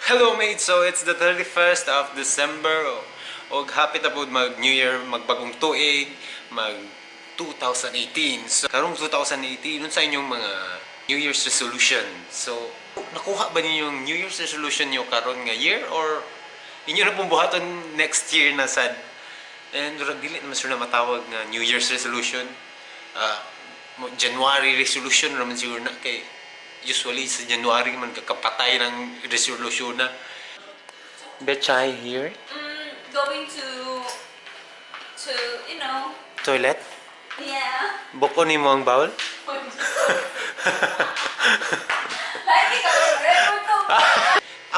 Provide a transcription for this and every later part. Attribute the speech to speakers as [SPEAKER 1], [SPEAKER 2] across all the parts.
[SPEAKER 1] Hello mates! So it's the 31st of December og hapit na po mag New Year, magbagong tuig, mag 2018. So karong 2018, nun sa inyong mga New Year's resolution. So nakuha ba ninyo yung New Year's resolution nyo karon nga year or inyo na pong buhaton next year na sad? And dili naman sila matawag nga New Year's resolution. January resolution naman siguro na kay usually sa January man kakapatay ng resolution na. Betchay here?
[SPEAKER 2] Going to
[SPEAKER 1] Toilet?
[SPEAKER 2] yeah.
[SPEAKER 1] Buko ni mo ang bowl?
[SPEAKER 2] Lagi ka mag-record to.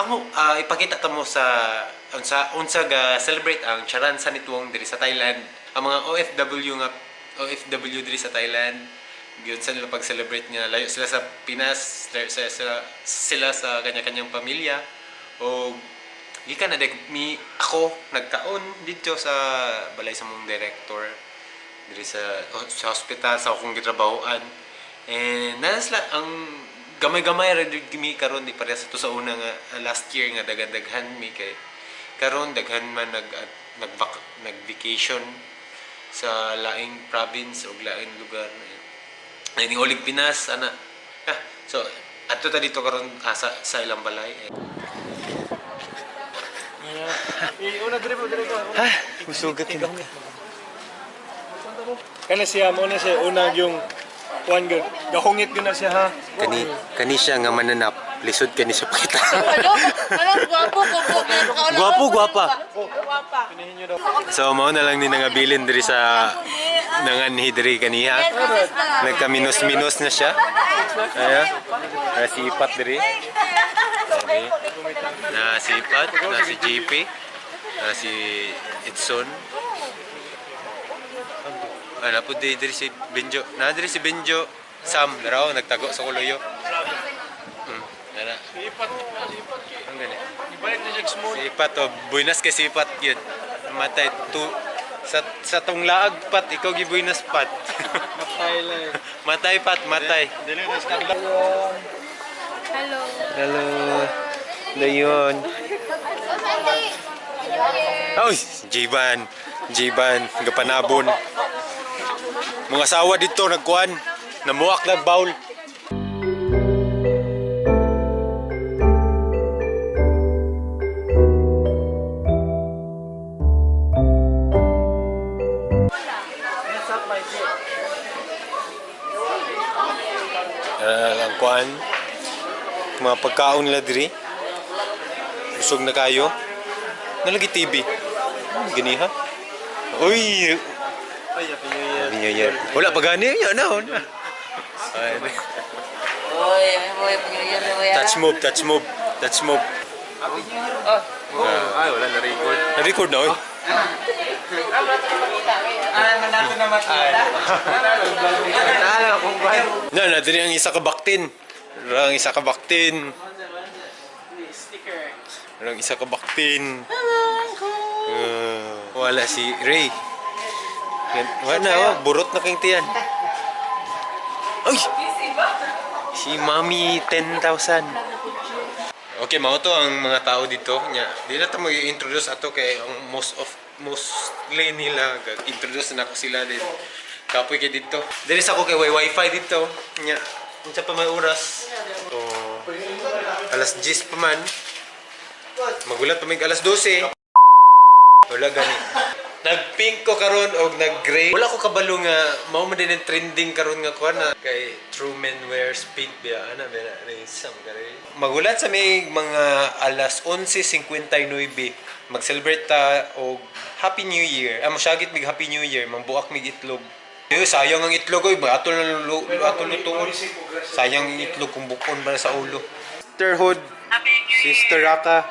[SPEAKER 1] Ako, ipakita ta mo sa unsa ga celebrate ang Charansanitwong diri sa Thailand. Ang mga OFW diri sa Thailand, yun sa nila pag-celebrate nga layo sila sa Pinas, sila sa kanya-kanyang pamilya. O gikan na ako nagkaon dito sa balay sa mong director diri sa hospital sa akong gitrabahoan. And nasla ang gamay-gamay ra gimi karon di pareha sa to sa una nga last year nga daghan mi kay karon daghan man nag-vacation sa laing province o laing lugar. Ay ning Olig Pinas ana. So adto ta dito karon sa ilang balay.
[SPEAKER 3] Una dire ka.
[SPEAKER 1] Musugat na.
[SPEAKER 3] Kana siya mo na siya una yung kuan gyud. Gahungit gyud na siya ha.
[SPEAKER 1] Kani siya nga mananap. Lisod kani sa pakita.
[SPEAKER 2] Gwapo,
[SPEAKER 1] gwapa.
[SPEAKER 2] Gwapa.
[SPEAKER 1] So mao na lang ni nangabilin diri sa nanganhi diri kaniha. Nagka-minus na siya. Aya. Nasipat diri. Nasipat, na si JP, na si Itson. Ano po diri si Benjo. Na diri si Benjo Sam daraw nagtago sa kuloyo. Ana.
[SPEAKER 3] Sipat.
[SPEAKER 1] Ang gani.
[SPEAKER 3] Ibalik na siya small.
[SPEAKER 1] Sipat o buinas kay sipat gyud. Matay tu sa tong laag pat ikaw gi buinas pat.
[SPEAKER 3] Matay lang.
[SPEAKER 1] Matay pat, matay.
[SPEAKER 3] Dili na siya.
[SPEAKER 2] Hello.
[SPEAKER 1] Hello. Dayon. Oy, Jiban, gapanabon. Mga asawa dito nagkuan, namuak na bawl. Ang kuan, mga pagkaon nila diri. Busog na kayo. Nalagi TV. Gani ha? Uy!
[SPEAKER 3] Ay, happy New Year.
[SPEAKER 1] New Year. Wala pa gani yan na.
[SPEAKER 2] Oy,
[SPEAKER 1] Touch move.
[SPEAKER 3] Ay, wala na record.
[SPEAKER 1] Na-record na oy.
[SPEAKER 3] Manato na matay. Naalala kung ba?
[SPEAKER 1] Na diri ang isa ka baktin. Rang isa ka baktin. Wala si Ray. Wala burot na kang tiyan. Ay! Si Mami 10,000. Okay, mao to ang mga tao dito nya. Di na ta mo i-introduce ato kay ang mostly nila introduce na ko sila din. Kapoy kay dito. Diri sa ko kay wifi dito nya. Unsa pa may oras? Alas 10 pa man. Magulat pa mig alas 12. Wala gani. Nag-pink ko karon og nag-gray. Wala ko kabalo nga mao man din trending karon nga kuan na kay True Men Wears Pink biya ana ba na isang kare. Magulat sa may mga alas 11:59 mag-celebrate ta og Happy New Year. Masyagit mig Happy New Year, mambuak mig itlog. Sayang ang itlog oy, atol lutuon. Sayang ang itlog kung bukon ba sa ulo. Sisterhood, Sister Raka.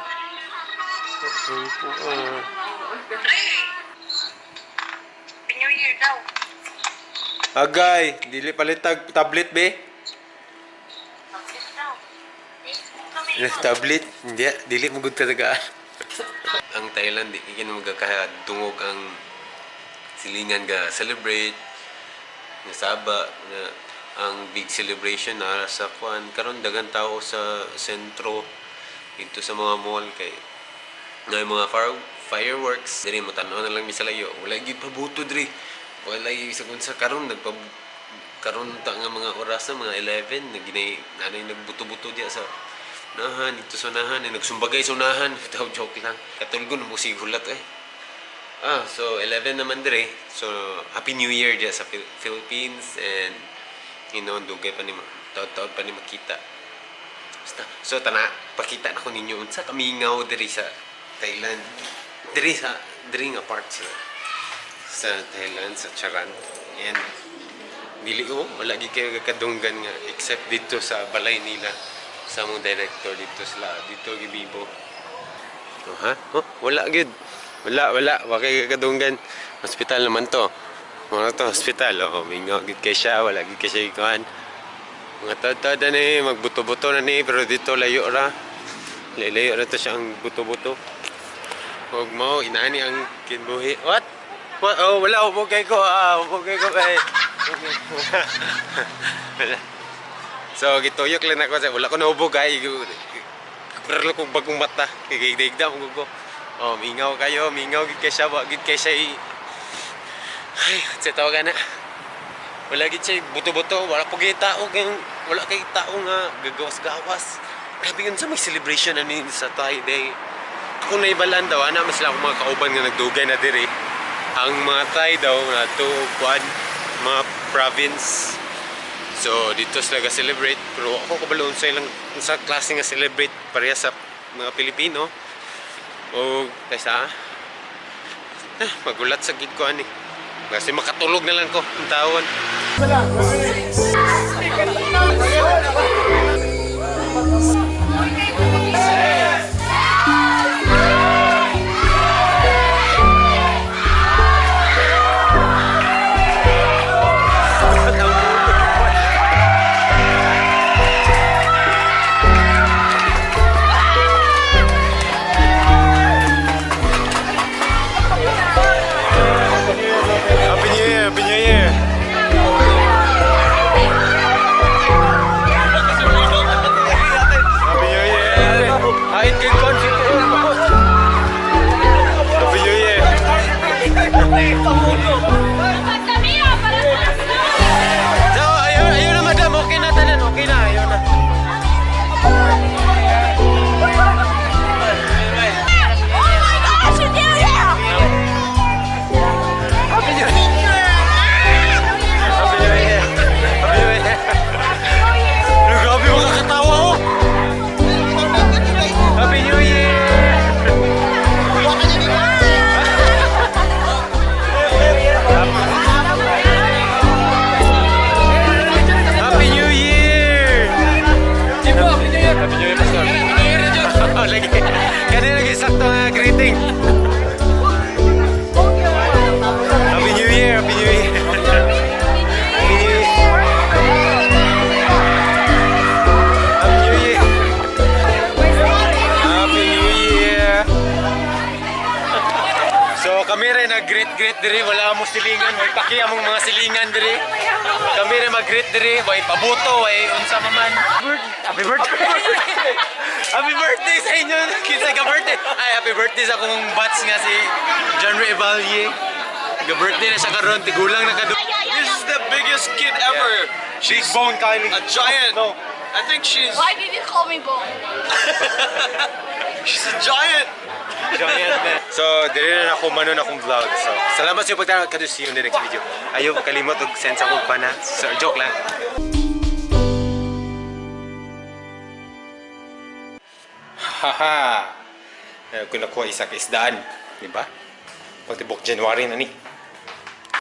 [SPEAKER 2] New Year daw.
[SPEAKER 1] Agay, dili palit tablet be. Tablet, hindi, dili mo gud katagaan. Ang Thailand di kini magkakadungog ang silingan ga celebrate nga saba na ang big celebration na sa kuan karon daghang tao sa sentro dito sa mga mall kay na mga fireworks diri mo tan-aw na lang mi sa layo. Wala gyud pabuto diri. Wala sa kung sa karon karon ta nga mga oras na mga 11 naginay nanay nagbuto-buto diya sa nahan dito sa nahan nagsumbagay sa unahan. Taw joke lang. Katulgon mo sigulat so 11 naman dire. So Happy New Year diya sa Philippines and dugay pa ni taon-taon pa ni makita. Basta so pakita na ko ninyo unsa kamingaw diri sa Thailand. Diri nga part sa Thailand sa Charan. And dili wala gid kayo kadunggan nga except dito sa balay nila sa mong director dito gibibo. Wala gid. Wala kay kadunggan. Hospital naman to. Mga to hospital mingaw gid kay siya, wala gid kay siya ikuan. Mga tata ni magbuto-buto na ni pero dito layo ra. Layo ra to siya ang buto-buto. Huwag mo, inaani ang kinbuhi. What? Wala, upugay ko. Upugay ko kay... So, gituyok lang ako. Wala ko naubugay. Pero kung bagong mata. Kikigdam ko. Mingaw kayo. Mingaw, gid kay siya. Gid kay siya. Ay, sa tawagan na. Wala gid siya. Buto-buto. Wala po kay tao. Wala kay tao nga. Gagawas-gawas. Grabe yun sa may celebration na sa Thai Day. Kung naibalan daw, mas sila akong mga kauban nga nagdugay na diri. Ang mga Thai daw, mga province. So, dito sila ga-celebrate. Pero ako kabaloon sa ilang sa klase nga celebrate pareha sa mga Pilipino. O, kaysa, magulat sa gid ko ani. Kasi makatulog na lang ko ang taon. Greet diri, wala mo silingan, way paki among mga silingan diri. Kami rin mag-greet diri, way pabuto, way unsa man. Happy birthday. Happy birthday sa inyo. Kinsa ka birthday? Ay, happy birthday sa akong batch nga si Sandre Evalie. Ga-birthday na siya karon, tigulang na kadu.
[SPEAKER 4] This is the biggest kid ever.
[SPEAKER 1] She's Bone Kylie.
[SPEAKER 4] A giant.
[SPEAKER 1] No.
[SPEAKER 4] I think she's...
[SPEAKER 2] Why did you call me Bone?
[SPEAKER 4] She's a giant.
[SPEAKER 1] So, dili na ako manon akong vlog. So, salamat sa pagtanaw. See you in the next video. Ayaw kalimot og send sa akong pana. So, joke lang. Haha. Kung nakuha isa ka isdaan, di ba? Pagtibok January na ni.